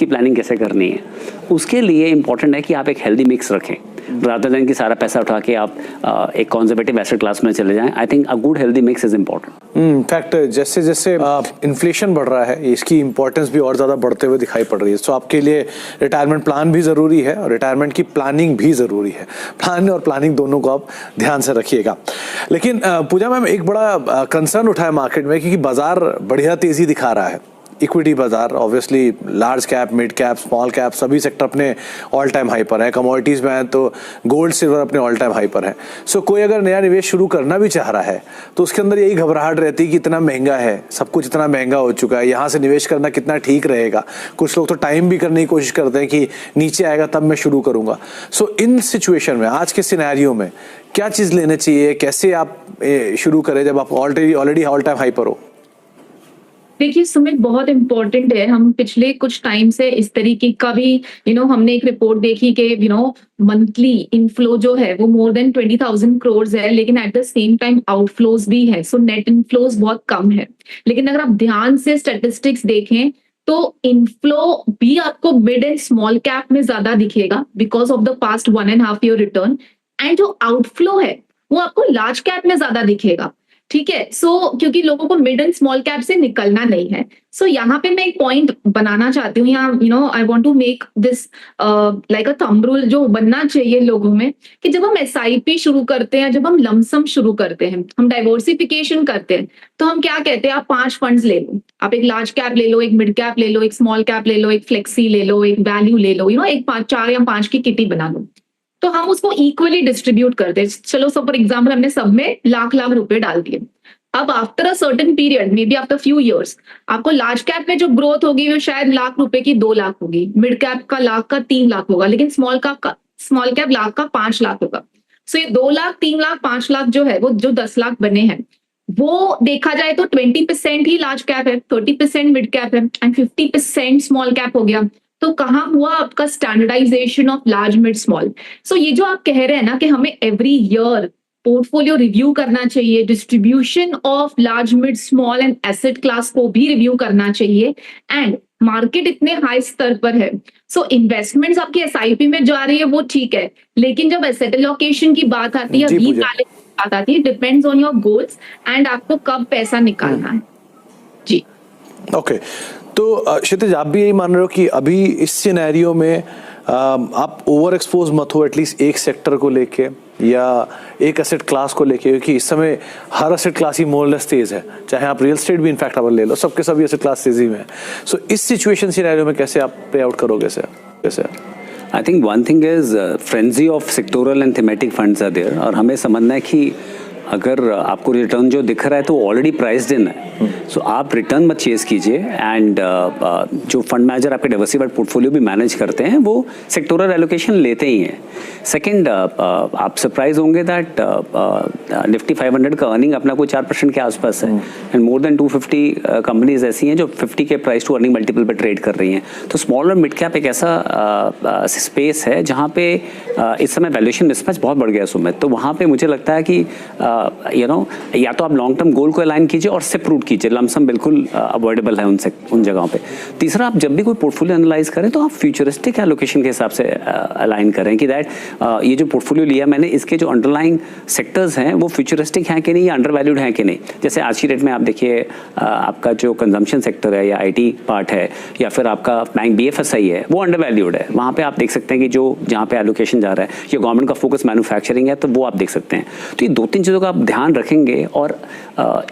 की प्लानिंग कैसे करनी है, उसके लिए इंपॉर्टेंट है कि आप एक हेल्दी मिक्स रखें रादर देन कि सारा पैसा उठा के आप एक कंजर्वेटिव एसेट क्लास में चले जाएं. I think a good healthy mix is important. In fact जैसे जैसे इन्फ्लेशन बढ़ रहा है, इसकी इंपॉर्टेंस भी और ज़्यादा बढ़ते हुए दिखाई पड़ रही है. सो आपके लिए रिटायरमेंट प्लान भी ज़रूरी है और रिटायरमेंट की प्लानिंग भी ज़रूरी है. प्लान और प्लानिंग दोनों को आप ध्यान से रखिएगा. लेकिन पूजा मैम, एक बड़ा कंसर्न उठा है मार्केट में, क्योंकि बाजार बढ़िया तेज़ी दिखा रहा है. इक्विटी बाजार obviously large cap, mid cap, small cap सभी सेक्टर अपने ऑल टाइम हाई पर है. कमोडिटीज़ में है तो गोल्ड सिल्वर अपने ऑल टाइम हाई पर है. सो कोई अगर नया निवेश शुरू करना भी चाह रहा है तो उसके अंदर यही घबराहट रहती है कि इतना महंगा है, सब कुछ इतना महंगा हो चुका है, यहाँ से निवेश करना कितना ठीक रहेगा. कुछ लोग तो टाइम भी करने की कोशिश करते हैं कि नीचे आएगा तब मैं शुरू करूँगा. सो इन सिचुएशन में, आज के सिनेरियो में क्या चीज़ लेना चाहिए, कैसे आप शुरू करें जब आप ऑलरेडी ऑल टाइम हाई पर हो? देखिए सुमित, बहुत इम्पोर्टेंट है. हम पिछले कुछ टाइम से इस तरीके का भी हमने एक रिपोर्ट देखी कि मंथली इनफ्लो जो है वो मोर देन 20,000 करोड़ है, लेकिन at the same time outflows भी है. सो नेट इनफ्लोज बहुत कम है. लेकिन अगर आप ध्यान से स्टैटिस्टिक्स देखें तो इनफ्लो भी आपको मिड एंड स्मॉल कैप में ज्यादा दिखेगा because of the past 1.5 year return. And जो आउटफ्लो है वो आपको लार्ज कैप में ज्यादा दिखेगा. ठीक है. सो क्योंकि लोगों को मिड एंड स्मॉल कैप से निकलना नहीं है. सो यहाँ पे मैं एक पॉइंट बनाना चाहती हूँ, यहाँ I want to make this like a thumb rule जो बनना चाहिए लोगों में, कि जब हम एसआईपी शुरू करते हैं, जब हम लमसम शुरू करते हैं, हम डाइवर्सिफिकेशन करते हैं, तो हम क्या कहते हैं, आप 5 फंड्स ले लो. आप एक लार्ज कैप ले लो, एक मिड कैप ले लो, एक स्मॉल कैप ले लो, एक फ्लेक्सी ले लो, एक वैल्यू ले लो, एक 4 या 5 की किटी बना लो. तो हम उसको इक्वली डिस्ट्रीब्यूट करते हैं. चलो सो फॉर एग्जाम्पल हमने सब में लाख लाख रुपए डाल दिए. अब after a certain period, may be after few years, आपको लार्ज कैप में जो ग्रोथ होगी वो शायद लाख रुपए की 2 लाख होगी, मिड कैप का लाख का 3 लाख होगा, लेकिन स्मॉल कैप लाख का 5 लाख होगा. सो ये 2 लाख, 3 लाख, 5 लाख जो है वो जो 10 लाख बने हैं, वो देखा जाए तो 20% ही लार्ज कैप है, 30% मिड कैप है एंड 50% स्मॉल कैप हो गया. तो कहाँ हुआ आपका standardisation of large mid small. So ये जो आप कह रहे हैं ना कि हमें एवरी ईयर पोर्टफोलियो रिव्यू करना चाहिए, distribution of large mid small and asset class को भी रिव्यू करना चाहिए. एंड मार्केट इतने हाई स्तर पर है, सो इन्वेस्टमेंट्स आपकी एसआईपी में जा रही है वो ठीक है, लेकिन जब एसेट एलोकेशन की बात आती है, रीबैलेंस की बात आती है, depends on your goals and आपको कब पैसा निकालना है. जी ओके. तो क्षितिज, आप भी यही मान रहे हो कि अभी इस सिनेरियो में आप ओवर एक्सपोज मत हो एटलीस्ट एक सेक्टर को लेके या एक एसेट क्लास को लेके, क्योंकि इस समय हर एसेट क्लास ही मोर लेस तेज है. चाहे आप रियल एस्टेट भी इनफैक्ट आप ले लो, सबके सभी एसेट क्लास तेजी में है. सो इस सिचुएशन सिनेरियो में कैसे आप प्ले आउट करोगे कैसे? I think one thing is frenzy of sectoral and thematic funds are there, और हमें समझना है कि अगर आपको रिटर्न जो दिख रहा है तो ऑलरेडी प्राइस्ड इन है. सो आप रिटर्न मत चेज कीजिए. एंड जो फंड मैनेजर आपके डाइवर्सिफाइड पोर्टफोलियो भी मैनेज करते हैं वो सेक्टोरल एलोकेशन लेते ही हैं. सेकंड, आप सरप्राइज होंगे दैट निफ्टी 500 का अर्निंग अपना कोई 4% के आसपास है. एंड मोर देन 250 कंपनीज ऐसी हैं जो 50 के प्राइस टू अर्निंग मल्टीपल पर ट्रेड कर रही हैं. तो स्मॉल और मिड कैप एक ऐसा स्पेस है जहाँ पे इस समय वैल्यूएशन मिसमैच बहुत बढ़ गया सुमित. तो वहाँ पे मुझे लगता है कि या तो आप लॉन्ग टर्म गोल को अलाइन कीजिए और सिप रूट कीजिए. लमसम बिल्कुल अवॉइडेबल है उन जगहों पे. तीसरा, आप जब भी कोई पोर्टफोलियो एनालाइज करें तो आप फ्यूचरिस्टिक एलोकेशन के हिसाब से अलाइन करें कि दैट ये जो पोर्टफोलियो लिया मैंने, इसके जो अंडरलाइंग सेक्टर्स हैं वो फ्यूचरिस्टिक हैं कि नहीं, या अंडरवैल्यूड हैं कि नहीं. जैसे आज की डेट में आप देखिए, आपका जो कंजम्पशन सेक्टर है या आईटी पार्ट है या फिर आपका बैंक बीएफएसआई है, वो अंडरवैल्यूड है. वहाँ पे आप देख सकते हैं कि जो जहाँ पे एलोकेशन जा रहा है, या गवर्नमेंट का फोकस मैन्युफैक्चरिंग है, तो वो आप देख सकते हैं. तो ये 2-3 चीज़ों का आप ध्यान रखेंगे और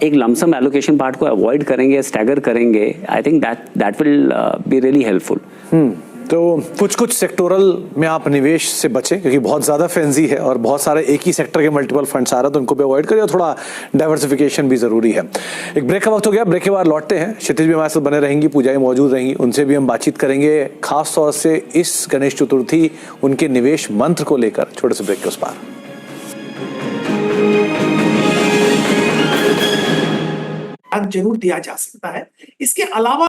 एक लमसम एलोकेशन पार्ट को अवॉइड करेंगे, स्टैगर करेंगे. I think that will be really helpful. तो कुछ सेक्टोरल में आप निवेश से बचें, क्योंकि बहुत ज़्यादा फ्रेंजी है और बहुत सारे एक ही सेक्टर के मल्टीपल फंड्स आ रहे हैं, तो उनको भी अवॉइड करिए और थोड़ा डाइवर्सिफिकेशन भी ज़रूरी है. एक ब्रेक का वक्त हो गया, ब्रेक के बाद लौटते हैं. क्षितिज भी हमारे साथ बने रहेंगी, पूजा भी मौजूद रहेंगी, उनसे भी हम बातचीत करेंगे खास तौर से इस गणेश चतुर्थी उनके निवेश मंत्र को लेकर. छोटे से ब्रेक के उस पार जरूर दिया जा सकता है. इसके अलावा